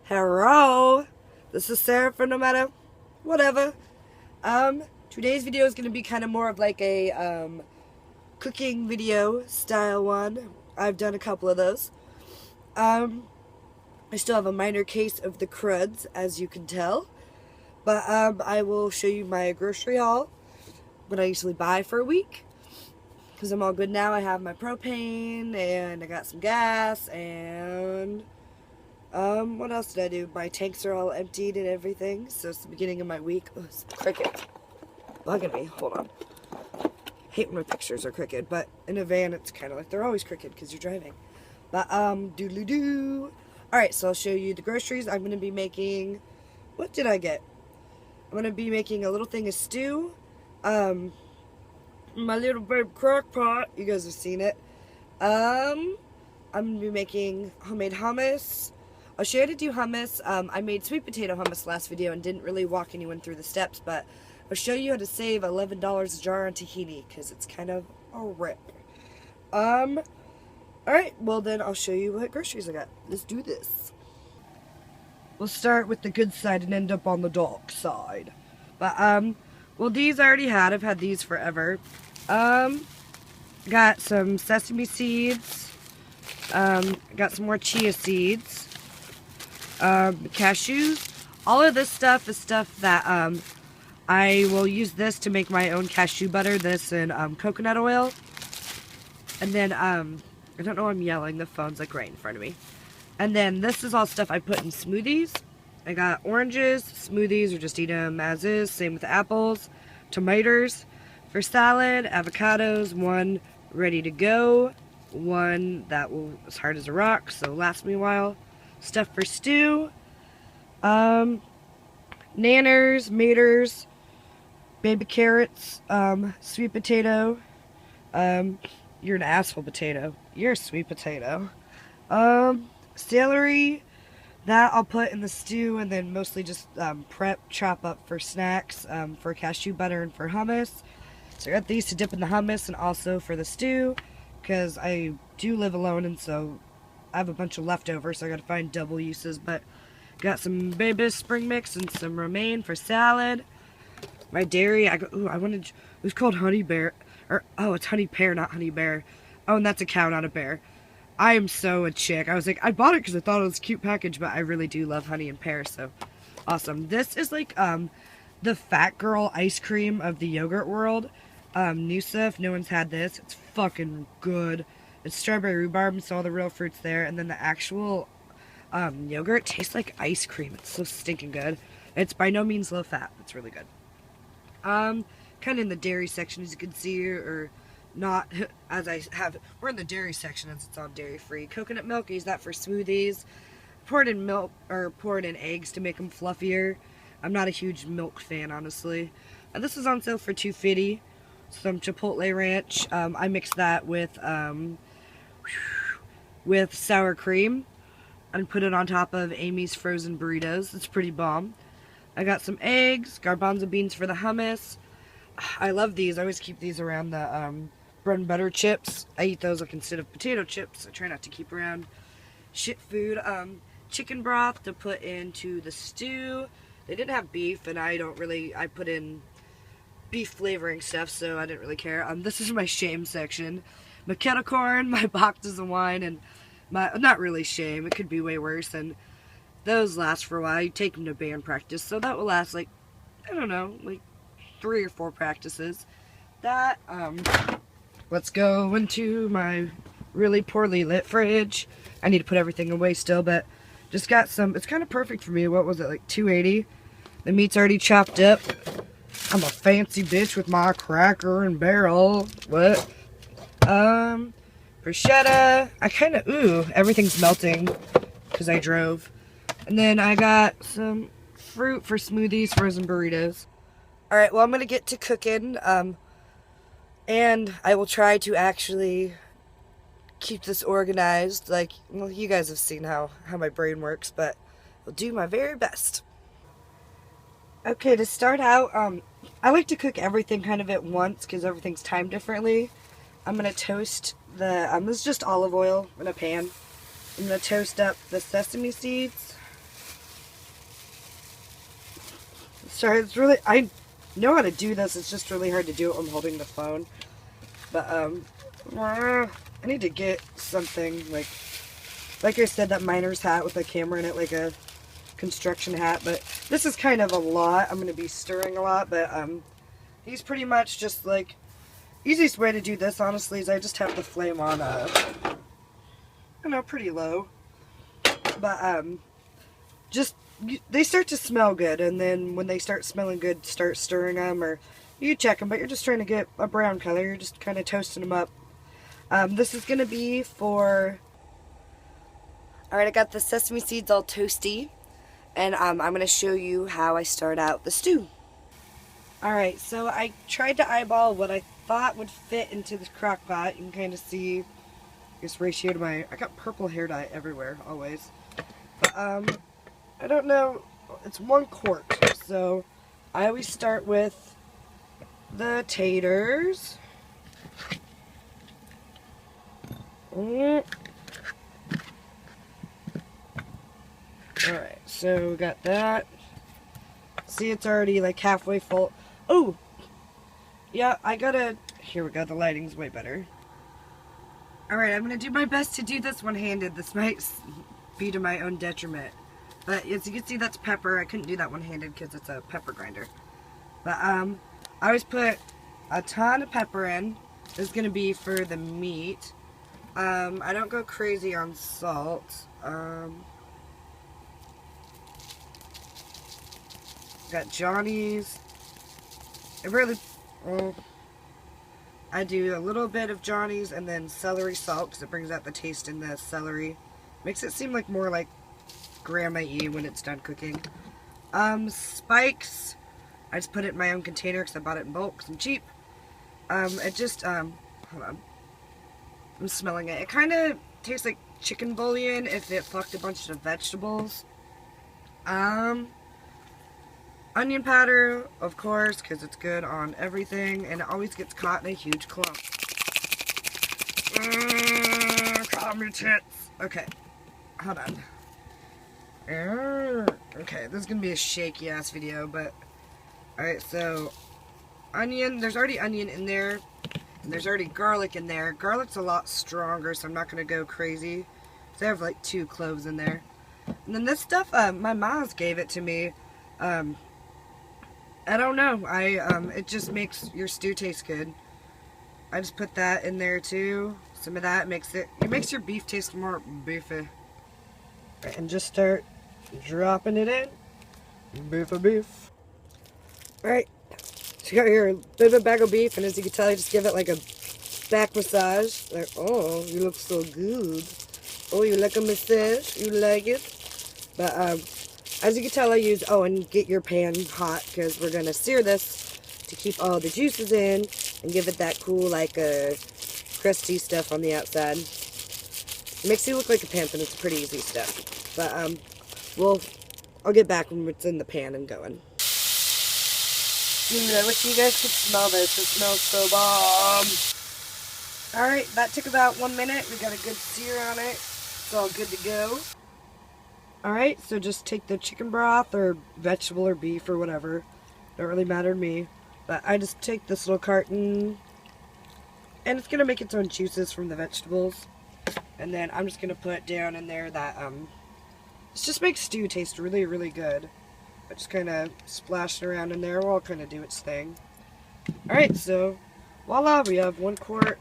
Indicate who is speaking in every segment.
Speaker 1: Hello, this is Sarah for No Matter Whatever. Today's video is going to be kind of more of like a cooking video style one. I've done a couple of those. I still have a minor case of the cruds, as you can tell. But I will show you my grocery haul, what I usually buy for a week. Because I'm all good now. I have my propane, and I got some gas, and what else did I do? My tanks are all emptied and everything, so it's the beginning of my week. Oh, it's cricket bugging me. Hold on. Hate when my pictures are crooked, but in a van it's kind of like they're always crooked because you're driving. But doodly-doo. Alright, so I'll show you the groceries. I'm going to be making, what did I get? I'm going to be making a little thing of stew. My little babe crock pot. You guys have seen it. I'm going to be making homemade hummus. I'll show you how to do hummus. I made sweet potato hummus last video and didn't really walk anyone through the steps, but I'll show you how to save $11 a jar on tahini, because it's kind of a rip. Alright, well then I'll show you what groceries I got. Let's do this. We'll start with the good side and end up on the dark side. But, well, these I already had. I've had these forever. Got some sesame seeds. Got some more chia seeds. Cashews. All of this stuff is stuff that I will use this to make my own cashew butter, this and coconut oil. And then I don't know why I'm yelling, the phone's like right in front of me. And then this is all stuff I put in smoothies. I got oranges, smoothies, or just eat them as is, same with apples, tomatoes for salad, avocados, one ready to go, one that will as hard as a rock, so last me a while. Stuff for stew, nanners, maters, baby carrots, sweet potato, you're an asshole potato, you're a sweet potato, celery, that I'll put in the stew and then mostly just chop up for snacks, for cashew butter and for hummus. So I got these to dip in the hummus and also for the stew, because I do live alone and so I have a bunch of leftovers, so I gotta find double uses, but got some baby spring mix and some romaine for salad. My dairy, it was called Honey Bear, oh, it's Honey Pear, not Honey Bear. Oh, and that's a cow, not a bear. I am so a chick. I was like, I bought it because I thought it was a cute package, but I really do love honey and pear, so awesome. This is like, the fat girl ice cream of the yogurt world. Noosa, if no one's had this, it's fucking good. It's strawberry rhubarb, so all the real fruits there, and then the actual yogurt tastes like ice cream. It's so stinking good. It's by no means low fat. It's really good. Kind of in the dairy section, as you can see, or not, as I have. We're in the dairy section as it's all dairy free. Coconut milk, I use that for smoothies. Pour it in milk, or pour it in eggs to make them fluffier. I'm not a huge milk fan, honestly. This is on sale for $2.50. Some chipotle ranch. I mixed that with sour cream and put it on top of Amy's frozen burritos. It's pretty bomb. I got some eggs, garbanzo beans for the hummus. I love these. I always keep these around the bread and butter chips. I eat those like instead of potato chips. I try not to keep around shit food. Chicken broth to put into the stew. They didn't have beef, and I put in beef flavoring stuff, so I didn't really care. This is my shame section. My kettle corn, my boxes of wine, and my, not really shame, it could be way worse, and those last for a while. You take them to band practice, so that will last like, I don't know, like 3 or 4 practices. That, let's go into my really poorly lit fridge. I need to put everything away still, but just got some, it's kind of perfect for me. What was it, like $2.80? The meat's already chopped up. I'm a fancy bitch with my Cracker and Barrel. What? Bruschetta. I kind of, everything's melting because I drove. And then I got some fruit for smoothies, frozen burritos. Alright, well, I'm going to get to cooking. And I will try to actually keep this organized. Like, well, you guys have seen how my brain works, but I'll do my very best. Okay, to start out, I like to cook everything kind of at once because everything's timed differently. I'm going to toast the, this is just olive oil in a pan. I'm going to toast up the sesame seeds. Sorry, it's really, I know how to do this, it's just really hard to do it when I'm holding the phone. But, I need to get something, like I said, that miner's hat with a camera in it, like a construction hat. But this is kind of a lot. I'm going to be stirring a lot, but, these pretty much just, like, easiest way to do this, honestly, is I just have the flame on, pretty low. But, they start to smell good, and then when they start smelling good, start stirring them, or you check them, but you're just trying to get a brown color. You're just kind of toasting them up. This is going to be for... Alright, I got the sesame seeds all toasty, and I'm going to show you how I start out the stew. Alright, so I tried to eyeball what I thought would fit into this crock pot. You can kind of see this ratio to my... I got purple hair dye everywhere, always. But, I don't know, it's 1 quart, so I always start with the taters. Alright, so we got that. See, it's already like halfway full. Oh! Yeah, I gotta... Here we go, the lighting's way better. Alright, I'm gonna do my best to do this one-handed. This might be to my own detriment. But as you can see, that's pepper. I couldn't do that one-handed because it's a pepper grinder. But I always put a ton of pepper in. This is going to be for the meat. I don't go crazy on salt. Got Johnny's. I do a little bit of Johnny's and then celery salt because it brings out the taste in the celery. Makes it seem like more like grandma-y when it's done cooking. Spikes. I just put it in my own container because I bought it in bulk because I'm cheap. It just, hold on. I'm smelling it. It kind of tastes like chicken bouillon if it fucked a bunch of vegetables. Onion powder, of course, because it's good on everything, and it always gets caught in a huge clump. Caught on your tits. Okay, hold on. Okay, this is gonna be a shaky ass video, but alright, so onion, there's already onion in there, and there's already garlic in there. Garlic's a lot stronger, so I'm not gonna go crazy. So I have like 2 cloves in there. And then this stuff, my mom's gave it to me. I don't know, it just makes your stew taste good. I just put that in there too. Some of that makes it makes your beef taste more beefy. And just start dropping it in. Beef. Alright, so you got your bit of a bag of beef, and as you can tell, you just give it like a back massage. Like, oh, you look so good. Oh, you like a massage? You like it? But, as you can tell, I use, and get your pan hot, because we're going to sear this to keep all the juices in, and give it that cool, like, crusty stuff on the outside. It makes you look like a pimp, and it's pretty easy stuff. But, I'll get back when it's in the pan and going. Dude, I wish you guys could smell this. It smells so bomb. Alright, that took about 1 minute. We got a good sear on it. It's all good to go. Alright, so just take the chicken broth or vegetable or beef or whatever. Don't really matter to me. But I just take this little carton, and it's going to make its own juices from the vegetables. And then I'm just going to put down in there that, this just makes stew taste really, really good. I just kind of splash it around in there. We'll all kind of do its thing. Alright, so voila, we have 1 quart,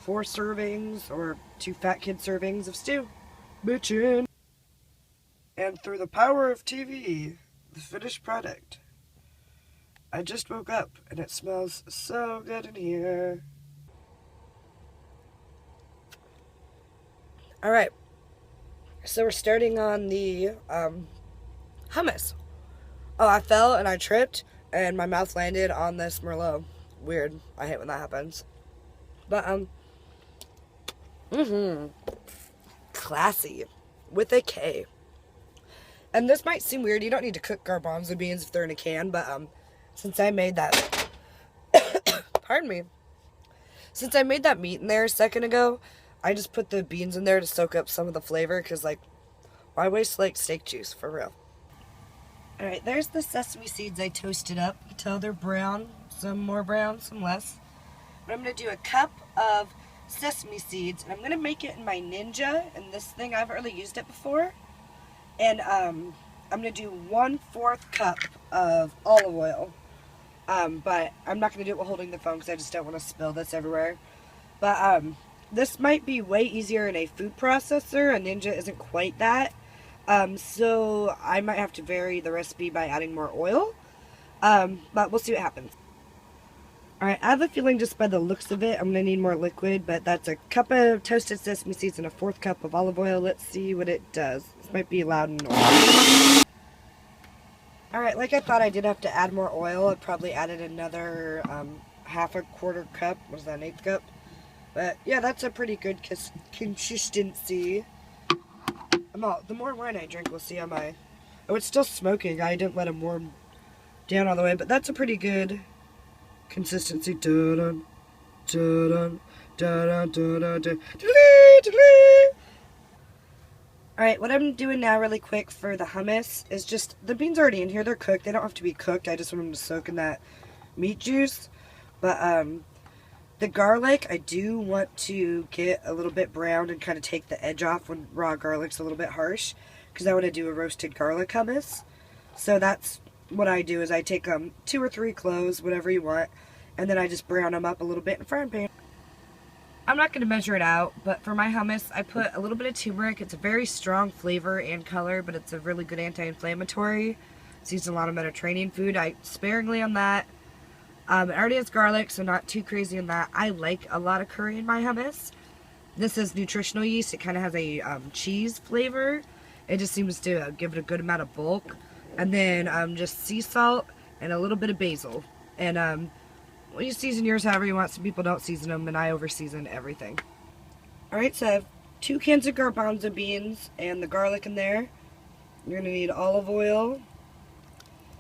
Speaker 1: 4 servings, or 2 fat kid servings of stew. Bitchin'! And through the power of TV, the finished product. I just woke up, and it smells so good in here. Alright, so we're starting on the hummus. Oh, I fell and I tripped, and my mouth landed on this Merlot. Weird. I hate when that happens. But, classy. With a K. And this might seem weird. You don't need to cook garbanzo beans if they're in a can, but, since I made that... Pardon me. Since I made that meat in there a second ago, I just put the beans in there to soak up some of the flavor, because, like, why waste, like, steak juice, for real? Alright, there's the sesame seeds I toasted up. You can tell they're brown, some more brown, some less. But I'm going to do a cup of sesame seeds, and I'm going to make it in my Ninja, and this thing, I haven't really used it before. And I'm going to do 1/4 cup of olive oil. But I'm not going to do it while holding the phone because I just don't want to spill this everywhere. But this might be way easier in a food processor. A Ninja isn't quite that. So I might have to vary the recipe by adding more oil. But we'll see what happens. Alright, I have a feeling just by the looks of it, I'm going to need more liquid, but that's a cup of toasted sesame seeds and a 1/4 cup of olive oil. Let's see what it does. This might be loud and noisy. Alright, like I thought, I did have to add more oil. I probably added another 1/4 cup. What is that, an 1/8 cup? But yeah, that's a pretty good consistency. The more wine I drink, we'll see how my... Oh, it's still smoking. I didn't let them warm down all the way, but that's a pretty good consistency. Alright, what I'm doing now really quick for the hummus is just, the beans are already in here, they're cooked, they don't have to be cooked, I just want them to soak in that meat juice. But the garlic, I do want to get a little bit browned and kind of take the edge off when raw garlic's a little bit harsh, because I want to do a roasted garlic hummus. So that's what I do, is I take 2 or 3 cloves, whatever you want, and then I just brown them up a little bit in a frying pan. I'm not going to measure it out, but for my hummus, I put a little bit of turmeric. It's a very strong flavor and color, but it's a really good anti-inflammatory. It's used in a lot of Mediterranean food. I sparingly on that. It already has garlic, so not too crazy on that. I like a lot of curry in my hummus. This is nutritional yeast. It kind of has a cheese flavor. It just seems to give it a good amount of bulk. And then just sea salt and a little bit of basil. And well, you season yours however you want. Some people don't season them, and I over-season everything. Alright, so I have 2 cans of garbanzo beans and the garlic in there. You're going to need olive oil.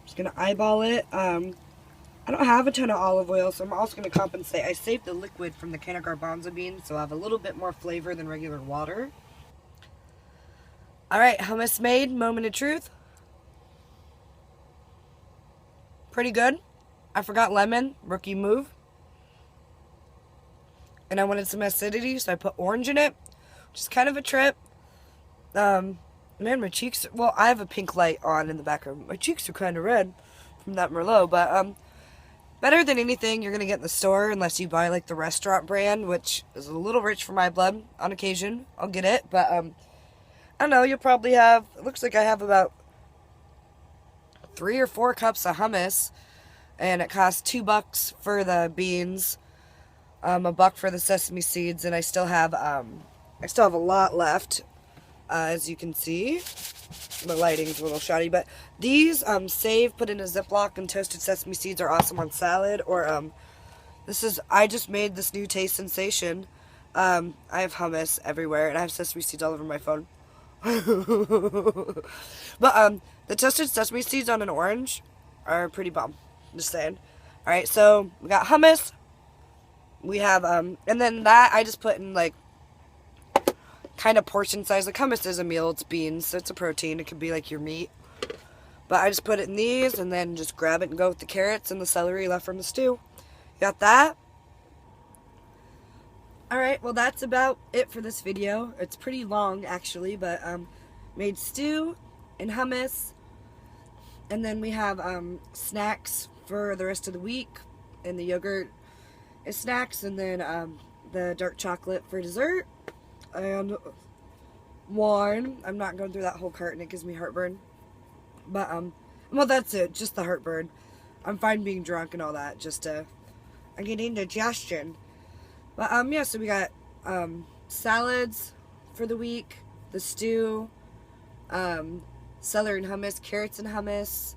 Speaker 1: Just going to eyeball it. I don't have a ton of olive oil, so I'm also going to compensate. I saved the liquid from the can of garbanzo beans, so I have a little bit more flavor than regular water. Alright, hummus made. Moment of truth. Pretty good. I forgot lemon. Rookie move. And I wanted some acidity, so I put orange in it, which is kind of a trip. Man, my cheeks... Well, I have a pink light on in the background. My cheeks are kind of red from that Merlot, but better than anything you're going to get in the store, unless you buy, like, the restaurant brand, which is a little rich for my blood on occasion. I'll get it, but, I don't know, you'll probably have... It looks like I have about 3 or 4 cups of hummus, and it costs $2 for the beans, $1 for the sesame seeds, and I still have a lot left, as you can see. The lighting's a little shoddy, but these put in a Ziploc, and toasted sesame seeds are awesome on salad. Or I just made this new taste sensation. I have hummus everywhere, and I have sesame seeds all over my phone. But the toasted sesame seeds on an orange are pretty bomb. Just saying. Alright, so we got hummus. We have and then that I just put in, like, kind of portion size. Like, hummus is a meal, it's beans, so it's a protein. It could be like your meat. But I just put it in these and then just grab it and go with the carrots and the celery left from the stew. Got that? Alright, well, that's about it for this video. It's pretty long, actually, but made stew and hummus. And then we have snacks for the rest of the week, and the yogurt is snacks, and then the dark chocolate for dessert, and wine. I'm not going through that whole carton, it gives me heartburn. But well, that's it, just the heartburn. I'm fine being drunk and all that, just I'm getting indigestion. But yeah, so we got salads for the week, the stew, celery and hummus, carrots and hummus,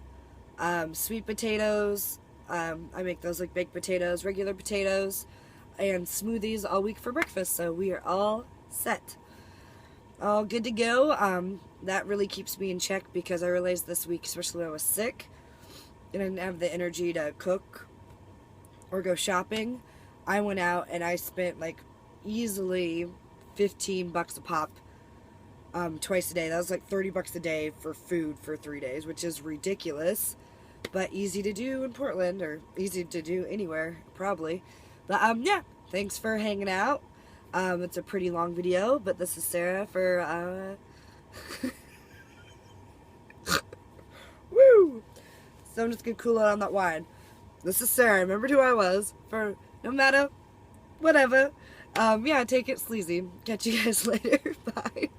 Speaker 1: sweet potatoes. I make those like baked potatoes, regular potatoes, and smoothies all week for breakfast. So we are all set. All good to go. That really keeps me in check, because I realized this week, especially when I was sick, and I didn't have the energy to cook or go shopping, I went out and I spent like easily $15 a pop twice a day. That was like $30 a day for food for 3 days, which is ridiculous, but easy to do in Portland, or easy to do anywhere, probably. But yeah, thanks for hanging out. It's a pretty long video, but this is Sarah for woo! So I'm just gonna cool out on that wine. This is Sarah. Remembered who I was for no matter whatever. Yeah, take it sleazy. Catch you guys later. Bye.